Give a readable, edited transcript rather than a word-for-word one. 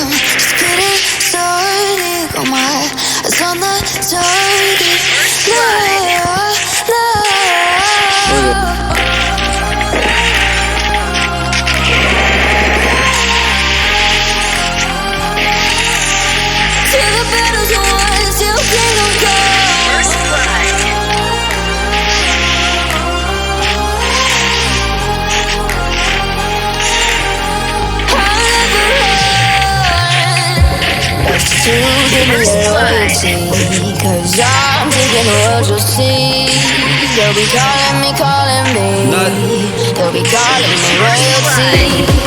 just getting started. Got my eyes on the target. Till the battle's won, still kingdom come. First blood. To give me loyalty, 'cause I'm taking the world, you'll see. They'll be calling me, They'll be calling me royalty.